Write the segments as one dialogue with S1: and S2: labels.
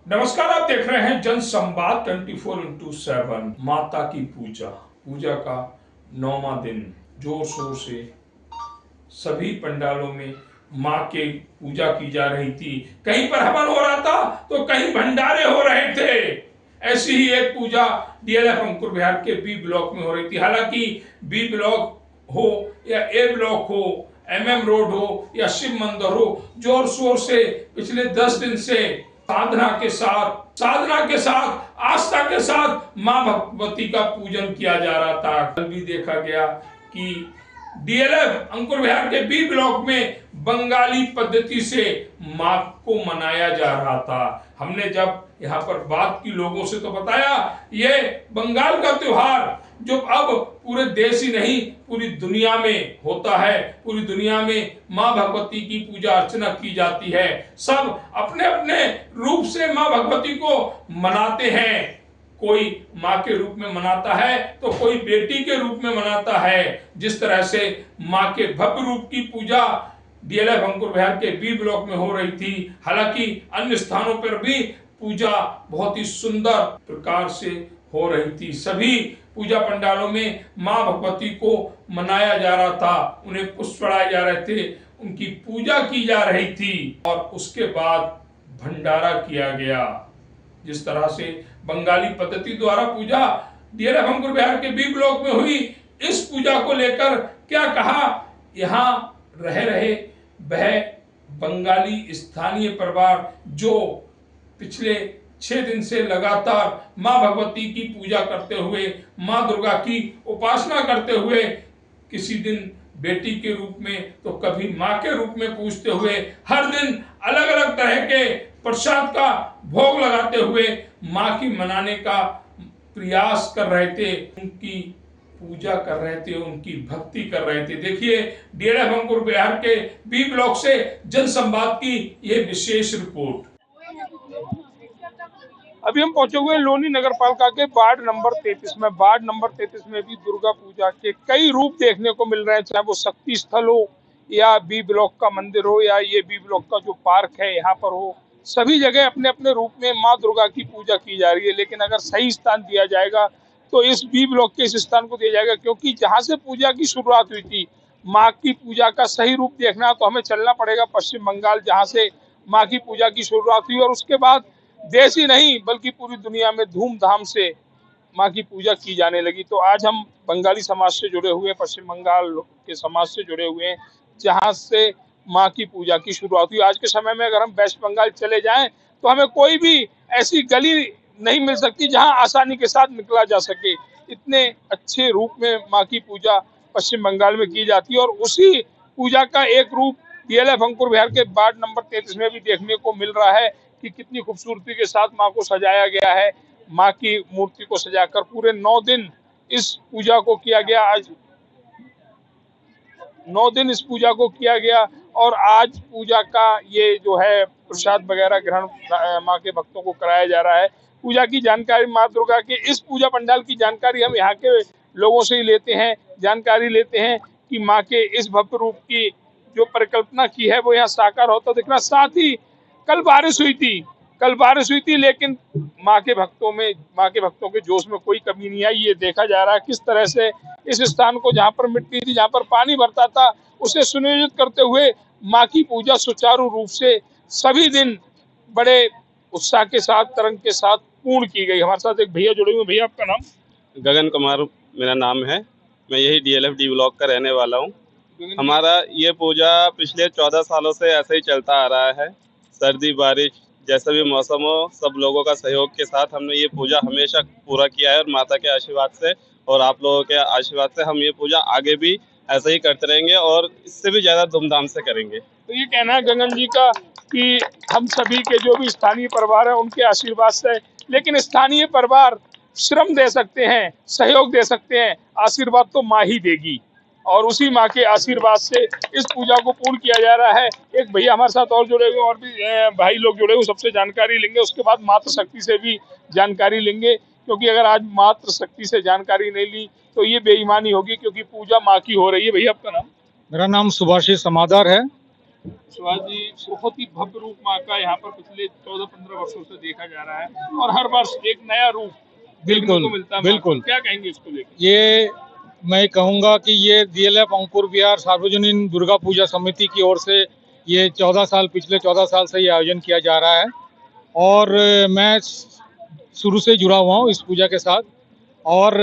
S1: नमस्कार, आप देख रहे हैं जन संवाद 24x7। माता की पूजा पूजा का 9वां दिन जोर शोर से सभी पंडालों में माँ के पूजा की जा रही थी। कहीं पर हवन हो रहा था तो कहीं भंडारे हो रहे थे। ऐसी ही एक पूजा डीएलएफ अंकुर विहार के बी ब्लॉक में हो रही थी। हालांकि बी ब्लॉक हो या ए ब्लॉक हो, एमएम रोड हो या शिव मंदिर हो, जोर शोर से पिछले 10 दिन से साधना के साथ आस्था के साथ मां भगवती का पूजन किया जा रहा था। कल भी देखा गया कि डीएलएफ अंकुर विहार के बी ब्लॉक में बंगाली पद्धति से मां को मनाया जा रहा था। हमने जब यहाँ पर बात की लोगों से तो बताया ये बंगाल का त्योहार जो अब पूरे देश ही नहीं पूरी दुनिया में होता है। पूरी दुनिया में मां भगवती की पूजा अर्चना की जाती है। सब अपने अपने रूप से मां भगवती को मनाते हैं। कोई माँ के रूप में मनाता है तो कोई बेटी के रूप में मनाता है। जिस तरह से माँ के भव्य रूप की पूजा डीएलएफ अंकुर विहार के बी ब्लॉक में हो रही थी, हालांकि अन्य स्थानों पर भी पूजा बहुत ही सुंदर प्रकार से हो रही थी। सभी पूजा पंडालों में माँ भगवती को मनाया जा रहा था, उन्हें पुष्प चढ़ाए जा रहे थे, उनकी पूजा की जा रही थी और उसके बाद भंडारा किया गया। जिस तरह से बंगाली पद्धति द्वारा पूजा डीएलएफ अंकुर विहार के बी ब्लॉक में हुई, इस पूजा को लेकर क्या कहा यहाँ रह रहे वह बंगाली स्थानीय परिवार जो पिछले 6 दिन से लगातार मां भगवती की पूजा करते हुए, मां दुर्गा की उपासना करते हुए, किसी दिन बेटी के रूप में तो कभी मां के रूप में पूजते हुए, हर दिन अलग अलग तरह के प्रसाद का भोग लगाते हुए मां की मनाने का प्रयास कर रहे थे, उनकी पूजा कर रहे थे, उनकी भक्ति कर रहे थे। देखिए डीएलएफ अंकुर विहार के बी ब्लॉक से जन संवाद की यह विशेष रिपोर्ट।
S2: अभी हम पहुंचे हुए लोनी नगर पालिका के वार्ड नंबर 33 में। वार्ड नंबर 33 में भी दुर्गा पूजा के कई रूप देखने को मिल रहे हैं, चाहे वो शक्ति स्थल हो या बी ब्लॉक का मंदिर हो या ये बी ब्लॉक का जो पार्क है यहाँ पर हो। सभी जगह अपने अपने रूप में माँ दुर्गा की पूजा की जा रही है। लेकिन अगर सही स्थान दिया जाएगा तो इस बी ब्लॉक के इस स्थान को दिया जाएगा, क्योंकि जहाँ से पूजा की शुरुआत हुई थी, माँ की पूजा का सही रूप देखना तो हमें चलना पड़ेगा पश्चिम बंगाल, जहाँ से माँ की पूजा की शुरुआत हुई और उसके बाद देश ही नहीं बल्कि पूरी दुनिया में धूमधाम से माँ की पूजा की जाने लगी। तो आज हम बंगाली समाज से जुड़े हुए, पश्चिम बंगाल के समाज से जुड़े हुए हैं, जहाँ से माँ की पूजा की शुरुआत हुई। आज के समय में अगर हम वेस्ट बंगाल चले जाएं तो हमें कोई भी ऐसी गली नहीं मिल सकती जहाँ आसानी के साथ निकला जा सके। इतने अच्छे रूप में माँ की पूजा पश्चिम बंगाल में की जाती है और उसी पूजा का एक रूप डीएलएफ अंकुर विहार के वार्ड नंबर 33 में भी देखने को मिल रहा है कि कितनी खूबसूरती के साथ माँ को सजाया गया है। माँ की मूर्ति को सजाकर पूरे 9 दिन इस पूजा को किया गया। आज 9 दिन इस पूजा को किया गया और आज पूजा का ये जो है प्रसाद वगैरह ग्रहण माँ के भक्तों को कराया जा रहा है। पूजा की जानकारी, माँ दुर्गा के इस पूजा पंडाल की जानकारी हम यहाँ के लोगों से ही लेते हैं, जानकारी लेते हैं कि माँ के इस भव्य रूप की जो परिकल्पना की है वो यहाँ साकार होता दिख रहा। साथ ही कल बारिश हुई थी लेकिन माँ के भक्तों के जोश में कोई कमी नहीं आई। ये देखा जा रहा है किस तरह से इस स्थान को, जहाँ पर मिट्टी थी, जहाँ पर पानी भरता था, उसे सुनियोजित करते हुए माँ की पूजा सुचारू रूप से सभी दिन बड़े उत्साह के साथ, तरंग के साथ पूर्ण की गई। हमारे साथ एक भैया जुड़े हुए। भैया आपका नाम?
S3: गगन कुमार मेरा नाम है। मैं यही डीएलएफ डी ब्लॉक का रहने वाला हूँ। हमारा ये पूजा पिछले 14 सालों से ऐसे ही चलता आ रहा है। सर्दी बारिश जैसा भी मौसम हो, सब लोगों का सहयोग के साथ हमने ये पूजा हमेशा पूरा किया है और माता के आशीर्वाद से और आप लोगों के आशीर्वाद से हम ये पूजा आगे भी ऐसे ही करते रहेंगे और इससे भी ज़्यादा धूमधाम से करेंगे।
S2: तो ये कहना है गगन जी का कि हम सभी के जो भी स्थानीय परिवार है उनके आशीर्वाद से, लेकिन स्थानीय परिवार श्रम दे सकते हैं, सहयोग दे सकते हैं, आशीर्वाद तो माँ ही देगी और उसी माँ के आशीर्वाद से इस पूजा को पूर्ण किया जा रहा है। एक भैया हमारे साथ और जुड़े हुए, और भी भाई लोग जुड़े हुए, सबसे जानकारी लेंगे। उसके बाद मातृ शक्ति से भी जानकारी लेंगे, क्योंकि अगर आज मातृ शक्ति से जानकारी नहीं ली तो ये बेईमानी होगी, क्योंकि पूजा माँ की हो रही है। भैया आपका नाम?
S4: मेरा नाम सुभाषी समादार है।
S2: सुभाष जी, बहुत ही भव्य रूप माँ का यहाँ पर पिछले 14-15 वर्षों से देखा जा रहा है और हर वर्ष एक नया रूप देखने
S4: बिल्कुल
S2: को मिलता है।
S4: बिल्कुल।
S2: क्या कहेंगे इसको लेकर?
S4: ये मैं कहूँगा कि ये डीएलएफ अंकुर विहार सार्वजनिक दुर्गा पूजा समिति की ओर से ये पिछले 14 साल से ये आयोजन किया जा रहा है और मैं शुरू से जुड़ा हुआ हूँ इस पूजा के साथ। और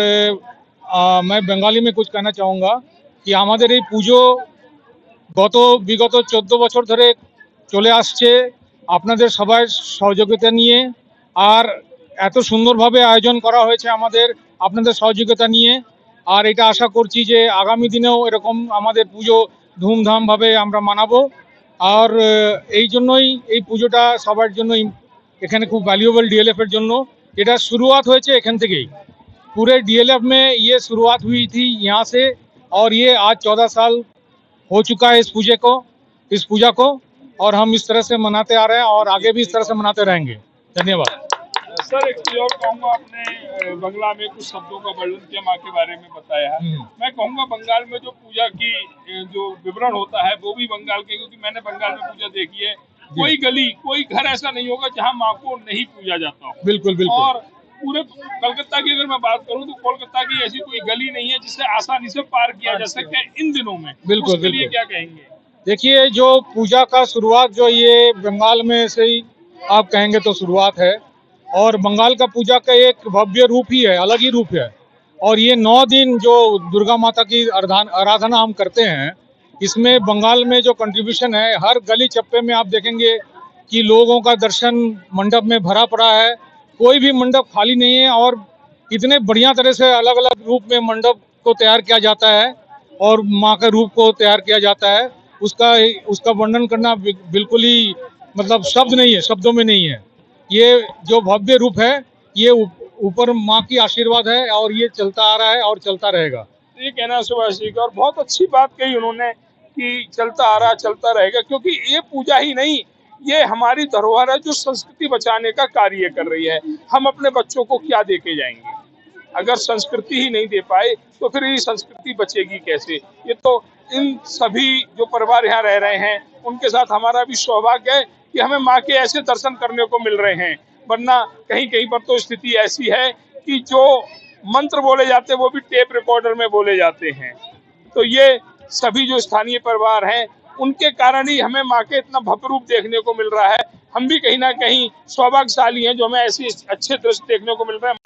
S4: मैं बंगाली में कुछ कहना चाहूँगा कि আমাদের এই পুজো বিগত 14 বছর ধরে চলে আসছে আপনাদের সবার সহযোগিতা নিয়ে। আর এত সুন্দরভাবে আয়োজন করা হয়েছে আমাদের আপনাদের সহযোগিতা নিয়ে। আর এটা আশা করছি যে আগামী দিনেও এরকম আমাদের পুজো ধুমধামভাবে আমরা মানাবো। আর এই জন্যই এই পুজোটা সবার জন্যই এখানে খুব ভ্যালুয়েবল डीएलएफ এর জন্য। এটা শুরুয়াত হয়েছে এখান থেকেই। पूरे डीएलएफ में ये शुरुआत हुई थी यहाँ से और ये आज 14 साल हो चुका है इस पूजा को और हम इस तरह से मनाते आ रहे हैं और आगे भी इस तरह से मनाते रहेंगे। धन्यवाद।
S2: सर, एक चीज और कहूँगा, आपने बंगला में कुछ शब्दों का वर्णन किया, माँ के बारे में बताया। मैं कहूँगा बंगाल में जो पूजा की जो विवरण होता है वो भी बंगाल के, क्योंकि मैंने बंगाल में पूजा देखी है। कोई गली, कोई घर ऐसा नहीं होगा जहाँ माँ को नहीं पूजा जाता हो।
S4: बिल्कुल बिल्कुल।
S2: और पूरे कलकत्ता की अगर मैं बात करूं तो कोलकाता की ऐसी कोई गली नहीं है जिसे आसानी से पार किया जा सके इन दिनों में।
S4: बिल्कुल
S2: उसके लिए
S4: बिल्कुल।
S2: क्या कहेंगे?
S4: देखिए, जो पूजा का शुरुआत जो ये बंगाल में से ही आप कहेंगे तो शुरुआत है और बंगाल का पूजा का एक भव्य रूप ही है, अलग ही रूप है। और ये 9 दिन जो दुर्गा माता की आराधना हम करते हैं, इसमें बंगाल में जो कंट्रीब्यूशन है, हर गली चप्पे में आप देखेंगे कि लोगों का दर्शन मंडप में भरा पड़ा है, कोई भी मंडप खाली नहीं है। और इतने बढ़िया तरह से अलग अलग रूप में मंडप को तैयार किया जाता है और माँ के रूप को तैयार किया जाता है। उसका वर्णन करना बिल्कुल ही मतलब शब्द नहीं है, शब्दों में नहीं है। ये जो भव्य रूप है ये ऊपर माँ की आशीर्वाद है और ये चलता आ रहा है और चलता रहेगा।
S2: ये कहना सुभाष जी का, और बहुत अच्छी बात कही उन्होंने कि चलता आ रहा, चलता रहेगा, क्योंकि ये पूजा ही नहीं, ये हमारी धरोहर है जो संस्कृति बचाने का कार्य कर रही है। हम अपने बच्चों को क्या दे के जाएंगे? अगर संस्कृति ही नहीं दे पाए तो फिर ये संस्कृति बचेगी कैसे? ये तो इन सभी जो परिवार यहाँ रह रहे हैं उनके साथ हमारा भी सौभाग्य है कि हमें माँ के ऐसे दर्शन करने को मिल रहे हैं। वरना कहीं कहीं पर तो स्थिति ऐसी है कि जो मंत्र बोले जाते हैं वो भी टेप रिकॉर्डर में बोले जाते हैं। तो ये सभी जो स्थानीय परिवार हैं उनके कारण ही हमें माँ के इतना भव्य रूप देखने को मिल रहा है। हम भी कहीं ना कहीं सौभाग्यशाली हैं जो हमें ऐसे अच्छे दृश्य देखने को मिल रहे हैं।